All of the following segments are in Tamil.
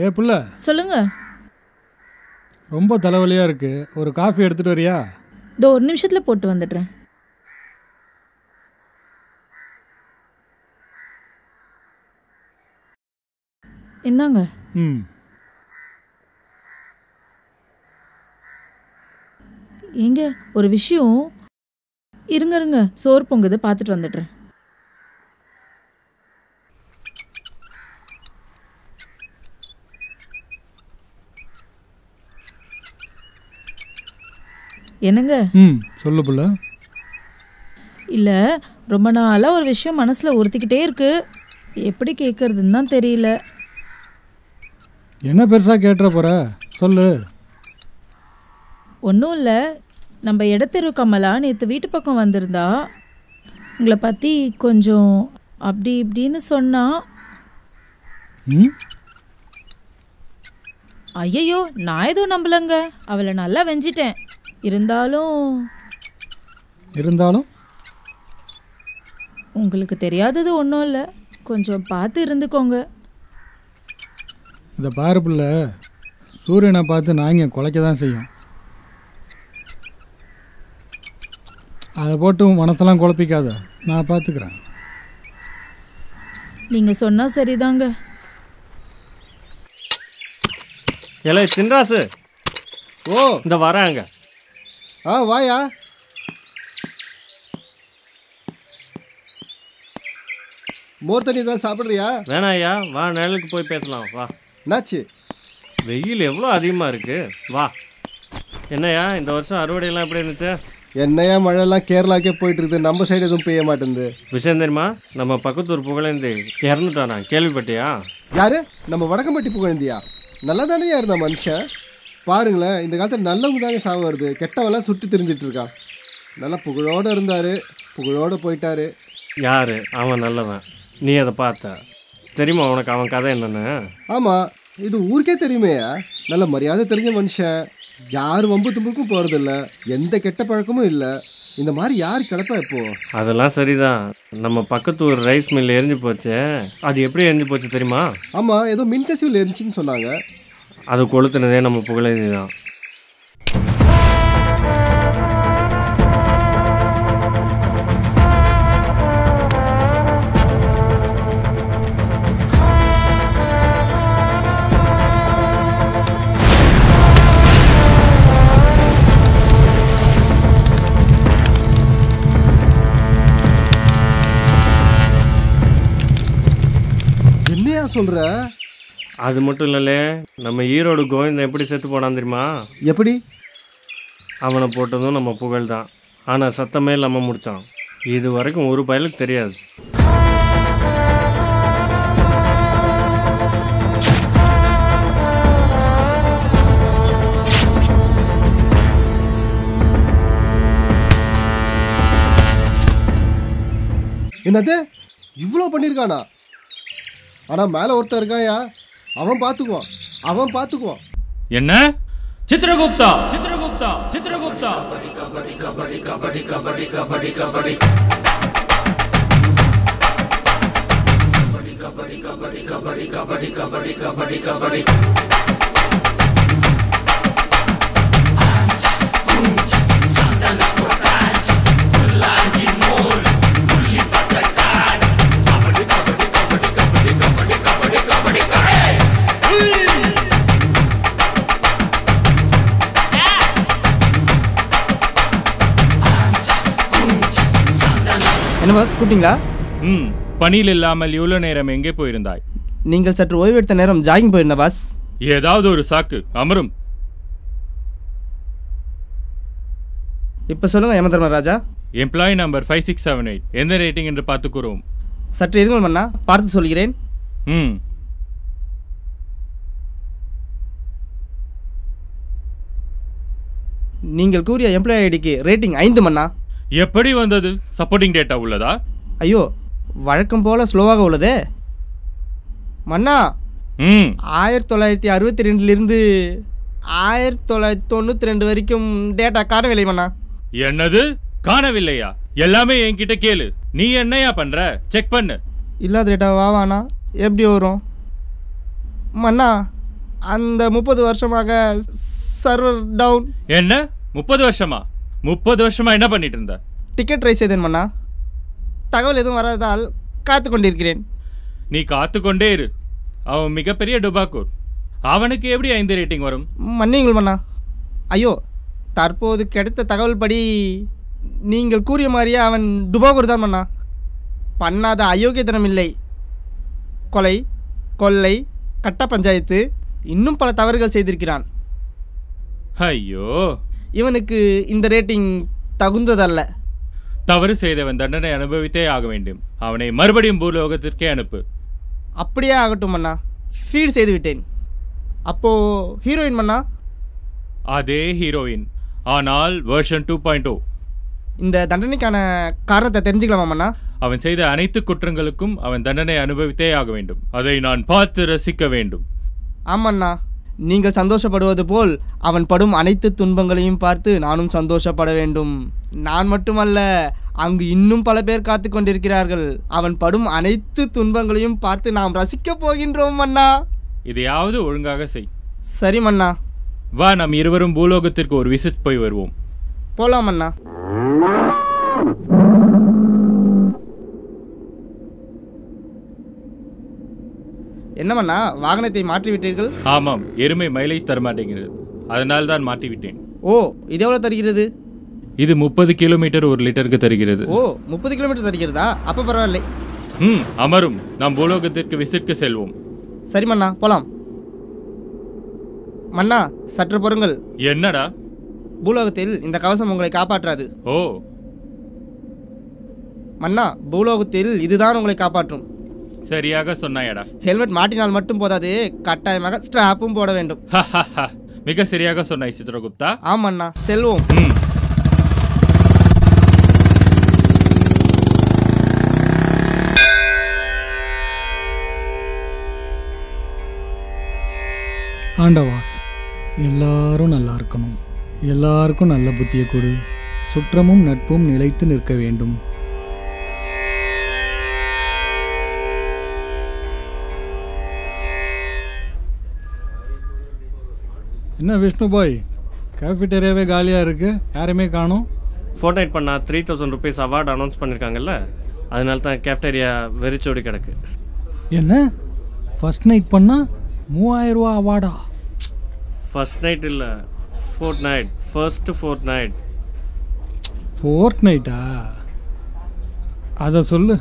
ஏ புள்ள, சொல்லுங்க. ரொம்ப தலைவலியாக இருக்குது, ஒரு காஃபி எடுத்துகிட்டு வரியா? இதோ ஒரு நிமிஷத்தில் போட்டு வந்துடுறேன். இந்தாங்க. ஏங்க ஒரு விஷயம், இருங்க இருங்க, சோறு பொங்குது, பார்த்துட்டு வந்துடுறேன். என்னங்க? சொல்லு புள்ள. இல்லை, ரொம்ப நாளாக ஒரு விஷயம் மனசில் உறுத்திக்கிட்டே இருக்கு, எப்படி கேட்கறதுன்னு தான் தெரியல. என்ன பெருசாக கேட்டுற போகிற, சொல்லு. ஒன்றும் இல்லை, நம்ம இடத்தெரு கமலா நேற்று வீட்டு பக்கம் வந்திருந்தா, உங்களை பற்றி கொஞ்சம் அப்படி இப்படின்னு சொன்னா. ஐயையோ, நான் எதுவும் நம்பலங்க, அவளை நல்லா வெஞ்சிட்டேன். இருந்தாலும் உங்களுக்கு தெரியாதது ஒன்றும் இல்லை, கொஞ்சம் பார்த்து இருந்துக்கோங்க. இதை பாரு பிள்ளை, சூரியனை பார்த்து நாங்க குலைக்க தான் செய்யும். அதை போட்டு மனசெல்லாம் குழப்பிக்காத, நான் பார்த்துக்கிறேன். நீங்கள் சொன்னால் சரிதாங்க. இல்லை சின்ராசு. ஓ, இந்த வராங்க. வாயா. மோர் தண்ணி தான் சாப்பிட்றியா? வேணாயா, வா, நிழலுக்கு போய் பேசலாம், வா. என்னாச்சு? வெயில் எவ்வளோ அதிகமாக இருக்கு, வா. என்னையா இந்த வருஷம் அறுவடையெல்லாம் எப்படி இருந்துச்சு? என்னையா மழைலாம் கேரளாக்கே போயிட்டு இருக்குது, நம்ம சைடு எதுவும் பெய்ய மாட்டேங்குது. விஷயம் தெரியுமா, நம்ம பக்கத்தூர் புகழேந்தி இறந்துட்டானா, கேள்விப்பட்டியா? யாரு? நம்ம வடக்கம்பட்டி புகழேந்தியா? நல்லா தானே இருந்தா மனுஷன். பாருங்களேன், இந்த காலத்தில் நல்லவங்க தாங்க சாவு வருது, கெட்டவெல்லாம் சுற்றி திரிஞ்சிட்டு இருக்கான். நல்லா புகழோடு இருந்தார், புகழோடு போயிட்டாரு. யாரு அவன்? நல்லவன். நீ அதை பார்த்த? தெரியுமா உனக்கு அவன் கதை என்னன்னு? ஆமாம், இது ஊருக்கே தெரியுமேயா. நல்ல மரியாதை தெரிஞ்ச மனுஷன், யார் வம்பு தும்புக்கும் போகிறதில்ல, எந்த கெட்ட பழக்கமும் இல்லை. இந்த மாதிரி யார் கிடப்பா இப்போ? அதெல்லாம் சரிதான். நம்ம பக்கத்தூர் ரைஸ் மில் எரிஞ்சு போச்சு, அது எப்படி எரிஞ்சு போச்சு தெரியுமா? ஆமாம், ஏதோ மின்கசிவில் எரிஞ்சின்னு சொன்னாங்க. அது கொளுத்துனதே நம்ம புகழேந்தி தான். என்னையா சொல்ற? அது மட்டும் இல்லைல்ல, நம்ம ஈரோடு கோவிந்தன் எப்படி செத்து போனான் தெரியுமா? எப்படி? அவனை போட்டதும் நம்ம புகழ் தான், ஆனால் சத்தமே இல்லாமல் முடித்தான். இது வரைக்கும் ஒரு பயலுக்கு தெரியாது. என்னது இவ்வளோ பண்ணியிருக்கானா? ஆனால் மேலே ஒருத்தர் இருக்காயா, அவன் பார்த்துக்குவான், அவன் பார்த்துக்குவான். என்ன? சித்ரகுப்தா, சித்ரகுப்தா, சித்ரகுப்தா. கபடி கபடி கபடி கபடி கபடி கபடி கபடி கபடி கபடி கபடி கபடி கபடி கபடி கபடி. என்ன பாஸ், கூப்பிட்டீங்களா? பணியில் இல்லாமல் இவ்வளோ நேரம் எங்கே போயிருந்தாய்? நீங்கள் சற்று ஓய்வெடுத்த நேரம் ஜாகிங் போயிருந்த பாஸ். ஏதாவது ஒரு சாக்கு அமரும். இப்போ சொல்லுங்கள் யமதர்மராஜா. எம்ப்ளாயி நம்பர் 5678 எந்த ரேட்டிங் என்று பார்த்துக்கிறோம். சற்று இருங்கள் மன்னா, பார்த்து சொல்கிறேன். நீங்கள் கூறிய எம்ப்ளாயி ஐடிக்கு ரேட்டிங் 5 மன்னா. எப்படி வந்தது? சப்போர்ட்டிங் டேட்டா உள்ளதா? ஐயோ, வழக்கம் போல ஸ்லோவாக உள்ளதே மன்னா. 1962 1992 வரைக்கும் டேட்டா காணவில்லை மன்னா. என்னது காணவில்லையா? எல்லாமே என்கிட்ட கேளு. நீ என்னையா பண்ற? செக் பண்ணு. இல்லாத டேட்டா வாவானா எப்படி வரும் மன்னா? அந்த 30 வருஷமாக சர்வர் டவுன். என்ன 30 வருஷமா? 30 வருஷமா என்ன பண்ணிட்டு இருந்த? டிக்கெட் ரைஸ் செய்தேன் மன்னா. தகவல் எதுவும் வராததால் காத்து கொண்டிருக்கிறேன். நீ காத்துக்கொண்டே இரு. அவன் மிகப்பெரிய டுபாக்கூர். அவனுக்கு எப்படி 5 ரேட்டிங் வரும்? மன்னியுங்கள் மன்னா. ஐயோ, தற்போது கிடைத்த தகவல் படி நீங்கள் கூறிய மாதிரியே அவன் டுபாக்கூர் தான் மன்னா. பண்ணாத அயோக்கியத்தனம் இல்லை. கொலை, கொள்ளை, கட்ட பஞ்சாயத்து, இன்னும் பல தவறுகள் செய்திருக்கிறான். ஐயோ, இவனுக்கு இந்த ரேட்டிங் தகுந்ததல்ல. தவறு செய்தவன் தண்டனை அனுபவித்தே ஆக வேண்டும். அவனை மறுபடியும் பூலோகத்திற்கே அனுப்பு. அப்படியே ஆகட்டும் மன்னா. ஃபீட் செய்து விட்டேன். அப்போது ஹீரோயின் மன்னா? அதே ஹீரோயின், ஆனால் வெர்ஷன் 2.0. இந்த தண்டனைக்கான காரணத்தை தெரிஞ்சுக்கலாமா மன்னா? அவன் செய்த அனைத்து குற்றங்களுக்கும் அவன் தண்டனை அனுபவித்தே ஆக வேண்டும். அதை நான் பார்த்து ரசிக்க வேண்டும். ஆமண்ணா, நீங்கள் சந்தோஷப்படுவது போல் அவன் படும் அனைத்து துன்பங்களையும் பார்த்து நானும் சந்தோஷப்பட வேண்டும். நான் மட்டுமல்ல, அங்கு இன்னும் பல பேர் காத்து கொண்டிருக்கிறார்கள். அவன் படும் அனைத்து துன்பங்களையும் பார்த்து நாம் ரசிக்கப் போகின்றோம் மன்னா. இதையாவது ஒழுங்காக செய். சரி மன்னா. வா, நாம் இருவரும் பூலோகத்திற்கு ஒரு விசிட் போய் வருவோம். போலாம் மன்னா. என்ன மன்னா, வாகனத்தை மாற்றிவிட்டீர்கள்? ஆமாம், எருமை மைலேஜ் தரமாட்டேங்கிறது. அதனால் தான் மாற்றிவிட்டேன். ஓ, இது எவ்வளோ தருகிறது? இது 30 கிலோமீட்டர் 1 லிட்டருக்கு தருகிறது. ஓ, 30 கிலோமீட்டர் தருகிறதா? அப்போ பரவாயில்லை. அமரும். நாம் பூலோகத்திற்கு விசிற்கு செல்வோம். சரி மன்னா, போலாம். மன்னா, சற்று பொறுங்கள். என்னடா? பூலோகத்தில் இந்த கவசம் உங்களை காப்பாற்றாது. ஓ மன்னா, பூலோகத்தில் இதுதான் உங்களை காப்பாற்றும். சரியாக சொன்னாயடா. ஹெல்மெட் மாட்டினால் மட்டும் போதாது, கட்டாயமாக ஸ்ட்ராப்பும் போட வேண்டும். மிக சரியாக சொன்னாய் சித்ரகுப்தா. ஆமண்ணா, செல்வோம். ஆண்டவா, எல்லாரும் நல்லா இருக்கணும். எல்லாருக்கும் நல்ல புத்தியை கொடு. சுற்றமும் நட்பும் நிலைத்து நிற்க வேண்டும். என்ன விஷ்ணு பாய், கேஃபிட்டேரியாவே காலியாக இருக்குது, யாருமே காணோம். ஃபோர்ட் நைட் பண்ணால் 3000 rupees அவார்டு அனௌன்ஸ் பண்ணியிருக்காங்கல்ல, அதனால தான் கேஃப்டேரியா வெறிச்சோடி கிடக்கு. என்ன ஃபர்ஸ்ட் நைட் பண்ணால் 3000 ரூபா அவார்டா? ஃபர்ஸ்ட் நைட் இல்லை, Fortnite. First Fortnite. Fortnite நைட்டா? அதை சொல்லு.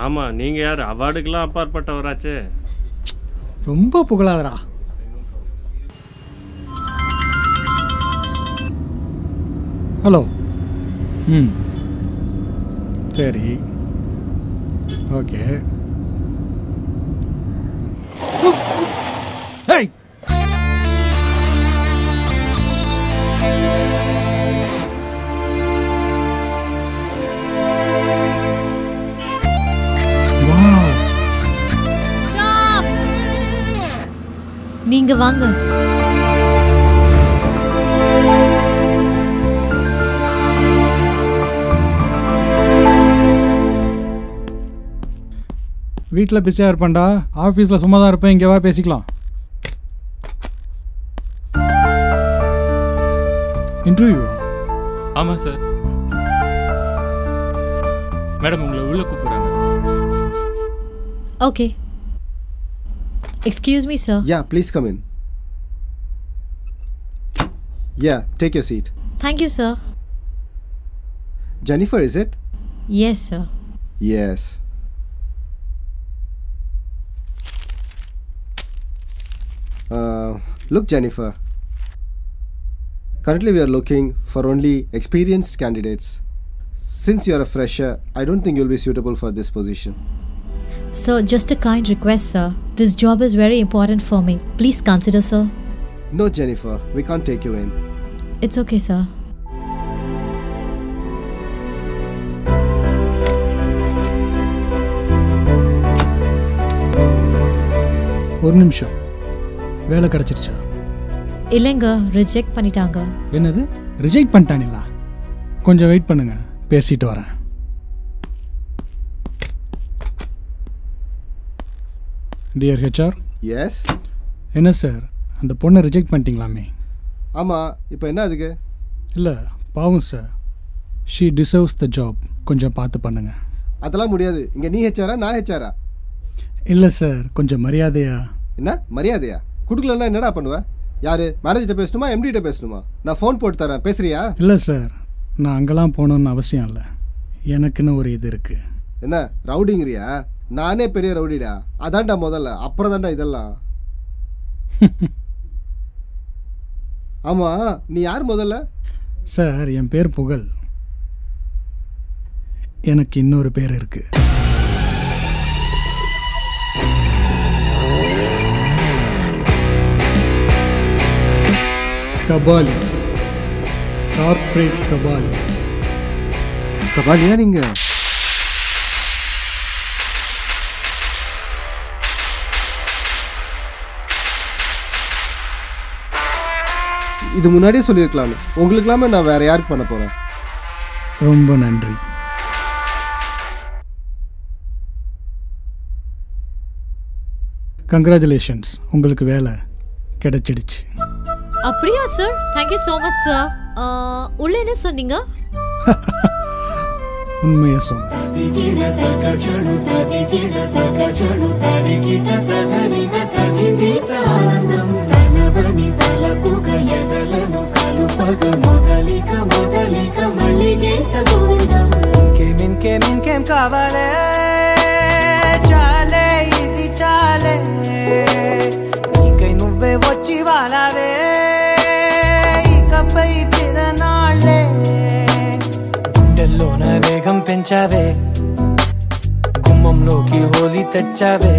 ஆமாம், நீங்கள் யார்? அவார்டுக்கெலாம் அப்பாற்பட்டவராச்சு. ரொம்ப புகழாதரா. ஹலோ. சரி, ஓகே. ஹேய், நீங்க வாங்க. வீட்டில் பிஸியாக இருப்பேன்டா, ஆஃபீஸில் சும்மா தான் இருப்பேன். இங்கே வா, பேசிக்கலாம். இன்டர்வியூ? ஆமாம் சார். மேடம், உங்களை உள்ள கூப்பிடுறாங்க. Okay. Excuse me, sir. Yeah, please come in. Yeah, take your seat. Thank you, sir. Jennifer, is it? Yes, sir. Yes. Look, Jennifer. Currently, we are looking for only experienced candidates. Since you are a fresher, I don't think you'll be suitable for this position. Sir, just a kind request, sir. This job is very important for me. Please consider, sir. No, Jennifer, we can't take you in. It's okay, sir. ஒரு நிமிஷம், வேலை கிடச்சிருச்சா? இல்லைங்க, ரிஜெக்ட் பண்ணிட்டாங்க. என்னது, ரிஜெக்ட் பண்ணிட்டானுங்களா? கொஞ்சம் வெயிட் பண்ணுங்க, பேசிட்டு வரேன். Dear HR. Yes? என்ன சார், அந்த பொண்ணை ரிஜெக்ட் பண்ணிட்டீங்களாமே? ஆமாம், இப்போ என்ன அதுக்கு? இல்லை பாவம் sir, she deserves the job. கொஞ்சம் பார்த்து பண்ணுங்க. அதெல்லாம் முடியாது. இங்கே நீ ஹெச்ஆரா நான் ஹெச்ஆரா? இல்லை சார், கொஞ்சம் மரியாதையா. என்ன மரியாதையா? கொடுக்கலன்னா என்னடா பண்ணுவேன்? யார் மேனேஜர்கிட்ட பேசணுமா எம்டிகிட்ட பேசணுமா? நான் ஃபோன் போட்டு தரேன், பேசுறியா? இல்லை சார், நான் அங்கெல்லாம் போகணுன்னு அவசியம் இல்லை. எனக்குன்னு ஒரு இது இருக்குது. என்ன ரவுடிங்கிறியா? நானே பெரிய ரவுடிடா. அதான்டா முதல்ல, அப்புறம் தான்டா இதெல்லாம். ஆமாம், நீ யார் முதல்ல? சார், என் பேர் புகழ். எனக்கு இன்னொரு பேர் இருக்கு. கபாலி, கார்ப்பரேட் கபாலி. கபாலியா நீங்க? இது முன்னாடியே சொல்லியிருக்கலாமே. உங்களுக்கு இல்லாமல் நான் வேற யாருக்கு பண்ண போறேன்? ரொம்ப நன்றி. கங்க்ராச்சுலேஷன்ஸ், உங்களுக்கு வேலை கிடைச்சிடுச்சு. அப்படியா sir? Thank you so much sir. உள்ள என்ன சொன்னீங்க? உண்மையை சொன்ன. కావాలే చాలే ఇది చాలే నీకై నువ్వే వచ్చి వాలావే ఇకపై తిరనాళ్ళే గుండెల్లోన వేగం పెంచావే గుమ్మంలోకి హోలీ తెచ్చావే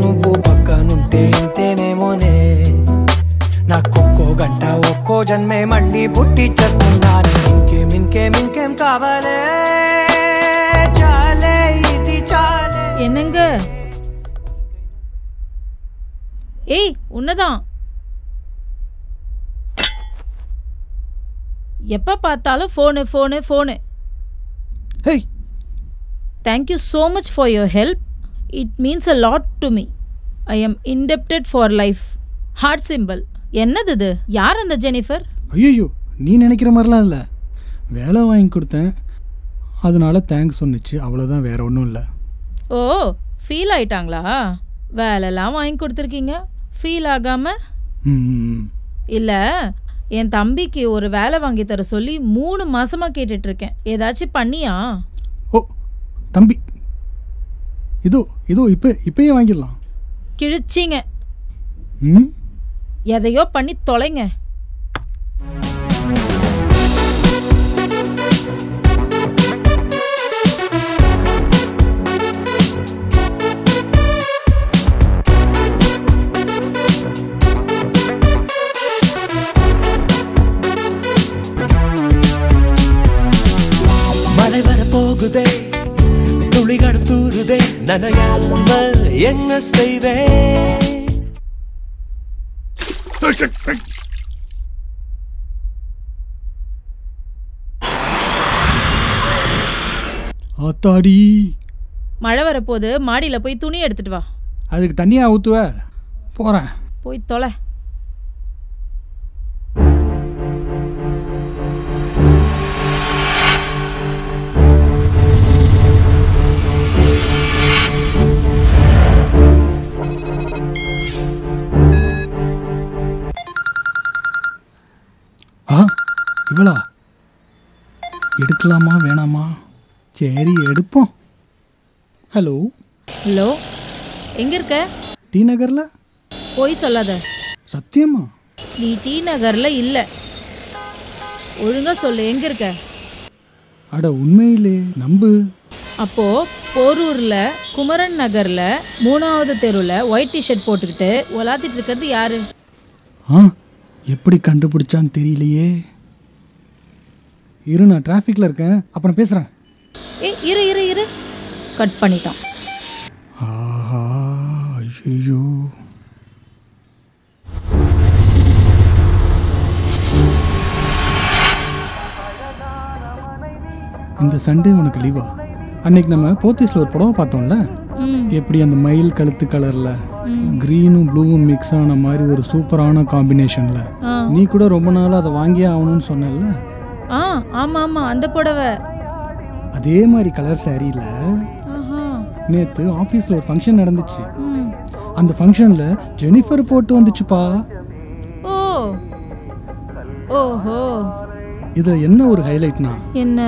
నువ్వు పక్కనుంటే ఇంతేనేమోనే నాకొక్కో గంట ఒక్కో జన్మే మళ్ళీ పుట్టి చేస్తున్నాను ఇంకేం కావాలే என்னங்க? ஏய், உன்னதான். எப்ப பார்த்தாலும் phone phone phone. Hey, thank you so much for your help. It means a lot to me. I am indebted for life. Heart simple. என்னது இது? யார் அந்த ஜெனிஃபர்? ஐயோ, நீ நினைக்கிற மாதிரிலாம் இல்லை. வேலை வாங்கி கொடுத்தேன், அதனால தேங்க்ஸ் சொன்னிச்சு, அவ்வளோதான், வேற ஒன்றும் இல்லை. ஓ, ஃபீல் ஆயிட்டாங்களா? வேலைலாம் வாங்கி கொடுத்துருக்கீங்க, ஃபீல் ஆகாம? இல்லை, என் தம்பிக்கு ஒரு வேலை வாங்கி தர சொல்லி 3 மாசமாக கேட்டுட்ருக்கேன். ஏதாச்சும் பண்ணியா? ஓ தம்பி, இதோ இப்பயே வாங்கிடலாம். கிழிச்சிங்க. எதையோ பண்ணி தொலைங்க. மழை வரப்போகுதே, துளிகள் தூருதே, நனையாமல் என்ன செய்வேன்? ஆத்தாடி, மழை வரப்போது, மாடியில் போய் துணி எடுத்துட்டு வா. அதுக்கு தண்ணியா ஊற்றுவ? போகிறேன். போய் தொலை. இவளா? எடுக்கலாமா வேணாமா? சரி, எடுப்போம். ஹலோ ஹலோ, எங்க இருக்க? டி நகர்ல. போய் சொல்லாத. சத்தியமா? நீ டி நகர்ல இல்ல. ஒழுங்கா சொல்லு, எங்க இருக்க? அட உண்மையிலே நம்பு. அப்போ போரூர்ல குமரன் நகர்ல 3வது தெருவில் ஒயிட் டிஷர்ட் போட்டுக்கிட்டு உலாத்திட்டு இருக்கிறது யாரு? எப்படி கண்டுபிடிச்சான்னு தெரியலையே. இரு, நான் டிராஃபிக்ல இருக்கேன், அப்புறம் பேசுறேன். இரு கட் பண்ணிட்டான். ஆஹா, ஐயோ. இந்த சண்டே உனக்கு லீவா? அன்னைக்கு நம்ம போத்தீஸ்ல ஒரு புடவை பார்த்தோம்ல, எப்படி அந்த மயில் கழுத்து கலர்ல. க்ரீனும் ப்ளூவும் மிக்ஸ் ஆன மாதிரி ஒரு சூப்பரான காம்பினேஷன்ல. நீ கூட ரொம்ப நாள் அதை வாங்கியே ஆகணும்னு சொன்னல. ஆமா ஆமா, அந்த புடவை. அதே மாதிரி கலர் சாரியில நேத்து ஆபீஸ்ல ஒரு ஃபங்க்ஷன் நடந்துச்சு. அந்த ஃபங்க்ஷன்ல ஜெனிஃபர் போட்டு வந்துச்சுப்பா. ஓஹோ. இதுல என்ன ஒரு ஹைலைட்னா, என்ன?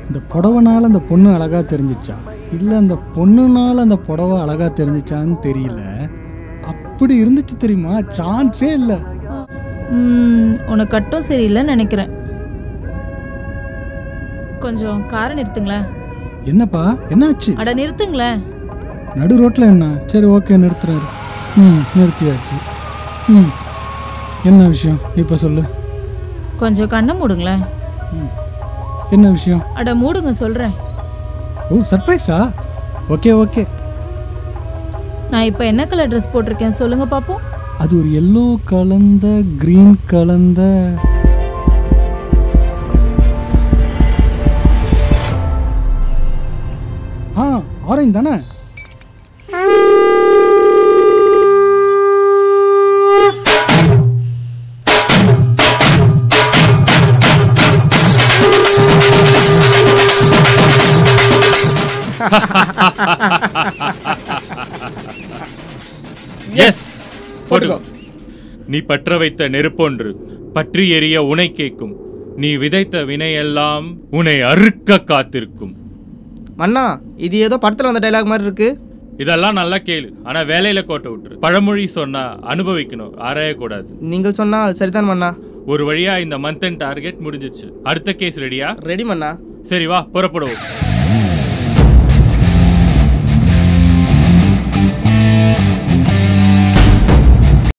இந்த புடவைனால அந்த பொண்ணு அழகா தெரிஞ்சிச்சா இல்ல அந்த பொண்ணுனால அந்த புடவை அழகா தெரிஞ்சிச்சான்னு தெரியல. அப்படி இருந்துச்சு தெரியுமா, சான்ஸே இல்ல. உனக்கு கட்டும் சரியில்லைன்னு நினைக்கிறேன். கொஞ்சம் காரை நிறுத்துங்களேன். என்னப்பா என்னாச்சு? அட நிறுத்துங்களேன். நடு ரோட்ல என்ன? சரி ஓகே நிறுத்துறாரு. நிறுத்தியாச்சு. என்ன விஷயம் இப்ப சொல்லு. கொஞ்சம் கண்ணை மூடுங்களேன். என்ன விஷயம்? அட மூடுங்க சொல்றேன். ஓ சர்ப்ரைஸா? Okay okay. நான் இப்போ என்ன கலர் ட்ரெஸ் போட்டிருக்கேன் சொல்லுங்க பாப்போம். அது ஒரு எல்லோ கலந்த கிரீன் கலந்த ஆரஞ்சு தானே? எஸ் போட்டுக்கோ. நீ பற்ற வைத்த நெருப்பொன்று பற்றி எரிய உனை கேட்கும். நீ விதைத்த வினையெல்லாம் உன்னை அறுக்க காத்திருக்கும். மன்னா, இது ஏதோ படத்துல வந்த டைலாக் மாதிரி இருக்கு. இதெல்லாம் நல்லா கேளு, ஆனா வேலையில கோட்டை விட்டுரு. பழமொழி சொன்னா அனுபவிக்கணும், ஆராயக்கூடாது. நீங்கள் சொன்னால் சரிதான் மன்னா. ஒரு வழியா இந்த மந்த் டார்கெட் முடிஞ்சிச்சு. அடுத்த கேஸ் ரெடியா? ரெடி மன்னா. சரி வா புறப்படுவோம்.